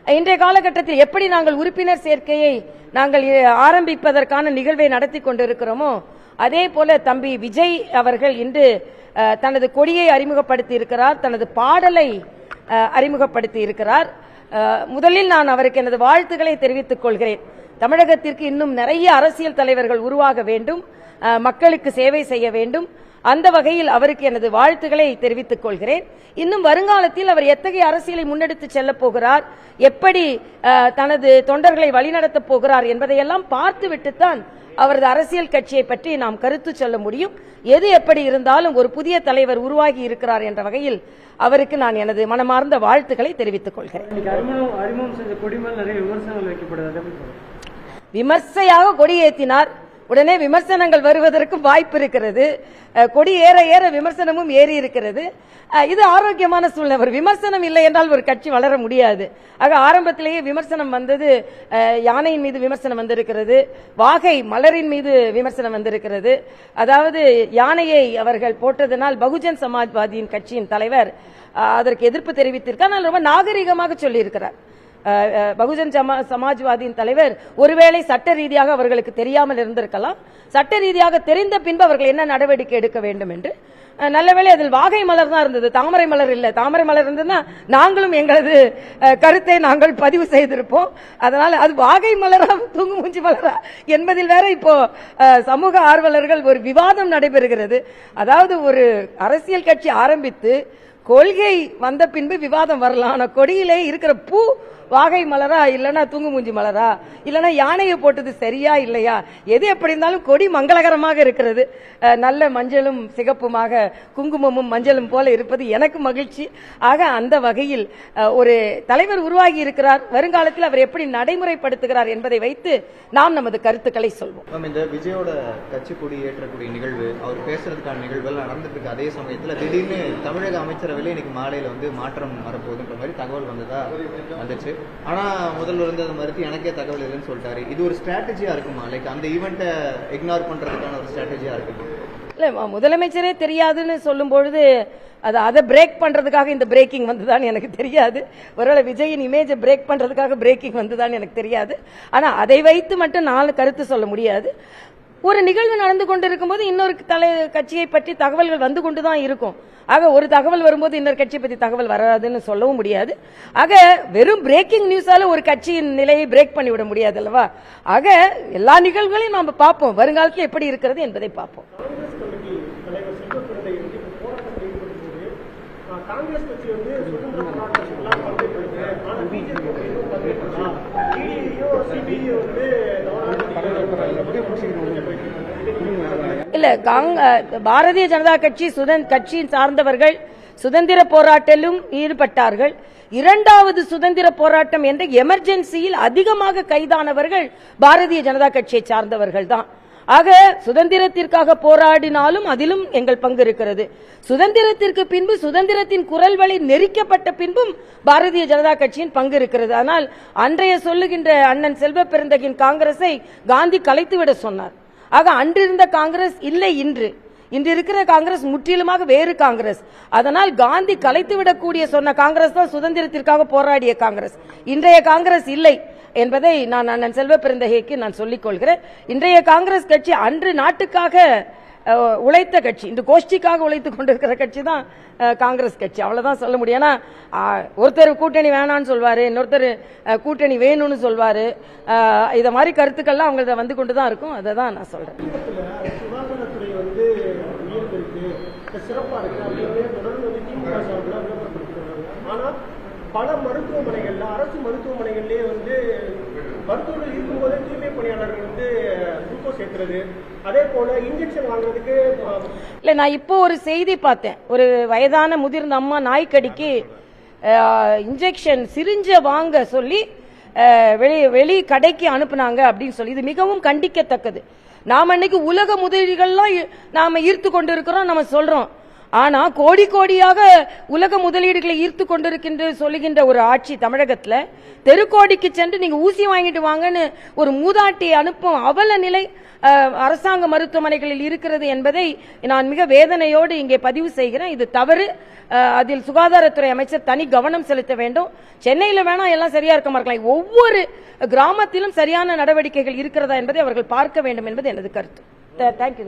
இன்றைய காலகட்டத்தில் எப்படி நாங்கள் உறுப்பினர் சேர்க்கையை நாங்கள் ஆரம்பிப்பதற்கான நிகழ்வை நடத்தி கொண்டிருக்கிறோமோ அதே போல தம்பி விஜய் அவர்கள் இன்று தனது கொடியை அறிமுகப்படுத்தி இருக்கிறார், தனது பாடலை அறிமுகப்படுத்தி இருக்கிறார். முதலில் நான் அவருக்கு எனது வாழ்த்துக்களை தெரிவித்துக் கொள்கிறேன். தமிழகத்திற்கு இன்னும் நிறைய அரசியல் தலைவர்கள் உருவாக வேண்டும், மக்களுக்கு சேவை செய்ய வேண்டும். அந்த வகையில் அவருக்கு எனது வாழ்த்துக்களை தெரிவித்துக் கொள்கிறேன். இன்னும் வருங்காலத்தில் அவர் எத்தகைய அரசியலை முன்னெடுத்து செல்லப் போகிறார், எப்படி தனது தொண்டர்களை வழிநடத்தப் போகிறார் என்பதையெல்லாம் பார்த்துவிட்டுத்தான் அவரது அரசியல் கட்சியை பற்றி நாம் கருத்து சொல்ல முடியும். எது எப்படி இருந்தாலும் ஒரு புதிய தலைவர் உருவாகி இருக்கிறார் என்ற வகையில் அவருக்கு நான் எனது மனமார்ந்த வாழ்த்துக்களை தெரிவித்துக் கொள்கிறேன். விமர்சையாக கொடி ஏற்றினார், உடனே விமர்சனங்கள் வருவதற்கும் வாய்ப்பு இருக்கிறது. கொடி ஏற ஏற விமர்சனமும் ஏறி இருக்கிறது. இது ஆரோக்கியமான சூழ்நிலை. ஒரு விமர்சனம் இல்லை என்றால் ஒரு கட்சி வளர முடியாது. ஆக ஆரம்பத்திலேயே விமர்சனம் வந்தது. யானையின் மீது விமர்சனம் வந்திருக்கிறது, வாகை மலரின் மீது விமர்சனம் வந்திருக்கிறது. அதாவது யானையை அவர்கள் போட்டதனால் பகுஜன் சமாஜ்வாதியின் கட்சியின் தலைவர் அதற்கு எதிர்ப்பு தெரிவித்திருக்கார். ரொம்ப நாகரிகமாக சொல்லியிருக்கிறார். பகுஜன் சமாஜ்வாதியின் தலைவர் ஒருவேளை சட்ட ரீதியாக அவர்களுக்கு தெரியாமல் இருந்திருக்கலாம், சட்ட ரீதியாக தெரிந்த பின்பு அவர்கள் என்ன நடவடிக்கை எடுக்க வேண்டும் என்று. நல்லவேளை அதில் வாகை மலர் தான் இருந்தது, தாமரை மலர் இல்லை. தாமரை மலர் இருந்ததுன்னா நாங்களும் எங்களது கருத்தை நாங்கள் பதிவு செய்திருப்போம். அதனால அது வாகை மலரா தூங்கு மூஞ்சி மலரா என்பதில் வேற இப்போ சமூக ஆர்வலர்கள் ஒரு விவாதம் நடைபெறுகிறது. அதாவது ஒரு அரசியல் கட்சி ஆரம்பித்து கொள்கை வந்த பின்பு விவாதம் வரலாம். ஆனா கொடியிலே இருக்கிற பூ வாகை மலரா இல்லனா தூங்கு மூஞ்சி மலரா இல்லனா யானையை போட்டது சரியா இல்லையா, எது எப்படி இருந்தாலும் கொடி மங்களகரமாக இருக்கிறது. நல்ல மஞ்சளும் சிகப்புமாக குங்குமமும் மஞ்சளும் போல இருப்பது எனக்கு மகிழ்ச்சி. ஆக அந்த வகையில் ஒரு தலைவர் உருவாகி இருக்கிறார். வருங்காலத்தில் அவர் எப்படி நடைமுறைப்படுத்துகிறார் என்பதை வைத்து நாம் நமது கருத்துக்களை சொல்வோம். இந்த விஜயோட கட்சி கொடி ஏற்றக்கூடிய நிகழ்வு, அவர் பேசுறதுக்கான நிகழ்வுகள் நடந்துட்டு இருக்கு. அதே சமயத்தில் திடீர்னு தமிழக அமைச்சரவையில் இன்னைக்கு மாலையில மாற்றம் வரப்போகுதுன்ற மாதிரி தகவல் வந்துச்சு. ஆனா முதல்வர் அதை மறுத்து எனக்கே தகவல் இல்லைன்னு சொல்லிட்டாரு. இது ஒரு ஸ்ட்ராட்டஜியா இருக்குமா? லைக் அந்த ஈவெண்ட்டை இக்னோர் பண்றதுக்கான ஒரு ஸ்ட்ராட்டஜியா இருக்குமா? இல்ல, முதலமைச்சரே தெரியாதுன்னு சொல்லும் பொழுது அதை பிரேக் பண்றதுக்காக இந்த பிரேக்கிங் வந்துதான் எனக்கு தெரியாது. ஒருவேளை விஜயின் இமேஜை பிரேக் பண்றதுக்காக பிரேக்கிங் வந்துதான் எனக்கு தெரியாது. ஆனா அதை வைத்து மட்டும் நான் கருத்து சொல்ல முடியாது. ஒரு நிகழ்வு நடந்து கொண்டிருக்கும் போது இன்னொரு கட்சியை பற்றி தகவல்கள் வந்து கொண்டுதான் இருக்கும். ஆக ஒரு தகவல் வரும்போது இன்னொரு கட்சியை பற்றி தகவல் வராதுன்னு சொல்லவும் முடியாது. ஆக வெறும் பிரேக்கிங் நியூஸால ஒரு கட்சியின் நிலையை பிரேக் பண்ணிவிட முடியாது அல்லவா? ஆக எல்லா நிகழ்வுகளையும் நாம் பார்ப்போம், வருங்காலத்தில் எப்படி இருக்கிறது என்பதை பார்ப்போம். காங்கிரஸ் கட்சி இல்ல, பாரதிய ஜனதா கட்சி கட்சியின் சார்ந்தவர்கள் சுதந்திர போராட்டத்திலும் ஈடுபட்டார்கள். இரண்டாவது சுதந்திர போராட்டம் என்ற எமர்ஜென்சியில் அதிகமாக கைதானவர்கள் பாரதிய ஜனதா கட்சியை சார்ந்தவர்கள் தான். ஆக சுதந்திரத்திற்காக போராடினாலும் அதிலும் எங்கள் பங்கு இருக்கிறது. சுதந்திரத்திற்கு பின்பு சுதந்திரத்தின் குரல் வழி நெரிக்கப்பட்ட பின்பும் பாரதிய ஜனதா கட்சியின் பங்கு இருக்கிறது. ஆனால் அன்றைய சொல்லுகின்ற அண்ணன் செல்வ பெருந்தகின் காங்கிரஸை காந்தி கலைத்துவிட சொன்னார். ஆக அன்றிருந்த காங்கிரஸ் இல்லை இன்று இருக்கிற காங்கிரஸ் முற்றிலுமாக வேறு காங்கிரஸ். அதனால் காந்தி கலைத்துவிடக்கூடிய சொன்ன காங்கிரஸ் தான் சுதந்திரத்திற்காக போராடிய காங்கிரஸ். இன்றைய காங்கிரஸ் இல்லை என்பதை நான் அண்ணன் செல்வ பெருந்தகைக்கு நான் சொல்லிக் கொள்கிறேன். இன்றைய காங்கிரஸ் கட்சி அன்று நாட்டுக்காக உழைத்த கட்சி, இந்த கோஷ்டிக்காக உழைத்துக் கொண்டிருக்கிற கட்சி தான் காங்கிரஸ் கட்சி. அவ்வளவுதான் சொல்ல முடியும். ஏன்னா ஒருத்தர் கூட்டணி வேணான்னு சொல்வாரு, இன்னொருத்தர் கூட்டணி வேணும்னு சொல்வாரு. இத மாதிரி கருத்துக்கள்லாம் அவங்க வந்து கொண்டுதான் இருக்கும். அதை தான் நான் சொல்றேன். பல மருத்துவமனைகள்ல, அரசு மருத்துவமனைகள்லயே மருத்துவர்கள் இருக்கும்போதே தூய்மை பணியாளர்கள் குளுக்கோஸ் ஏற்றுறது, அதே போல இன்ஜெக்ஷன் வாங்குறதுக்கு இல்ல. நான் இப்போ ஒரு செய்தி பார்த்தேன். ஒரு வயதான முதிர்ந்த அம்மா நாய்க்கடிக்கு இன்ஜெக்ஷன் சிரிஞ்ச வாங்க சொல்லி வெளி கடைக்கு அனுப்புனாங்க அப்படின்னு சொல்லி, இது மிகவும் கண்டிக்கத்தக்கது. நாம இன்னைக்கு உலக முதலீடுகள்லாம் நாம ஈர்த்து கொண்டு இருக்கிறோம், நம்ம சொல்றோம். ஆனா கோடி கோடியாக உலக முதலீடுகளை ஈர்த்து கொண்டிருக்கின்ற சொல்லுகின்ற ஒரு ஆட்சி தமிழகத்துல தெருக்கோடிக்கு சென்று நீங்க ஊசி வாங்கிட்டு வாங்கன்னு ஒரு மூதாட்டியை அனுப்பும் அவல நிலை அரசாங்க மருத்துவமனைகளில் இருக்கிறது என்பதை நான் மிக வேதனையோடு இங்கே பதிவு செய்கிறேன். இது தவறு. அதில் சுகாதாரத்துறை அமைச்சர் தனி கவனம் செலுத்த வேண்டும். சென்னையில் வேணா எல்லாம் சரியா இருக்க இருக்கலாம், ஒவ்வொரு கிராமத்திலும் சரியான நடவடிக்கைகள் இருக்கிறதா என்பதை அவர்கள் பார்க்க வேண்டும் என்பது எனது கருத்து. தேங்க்யூ.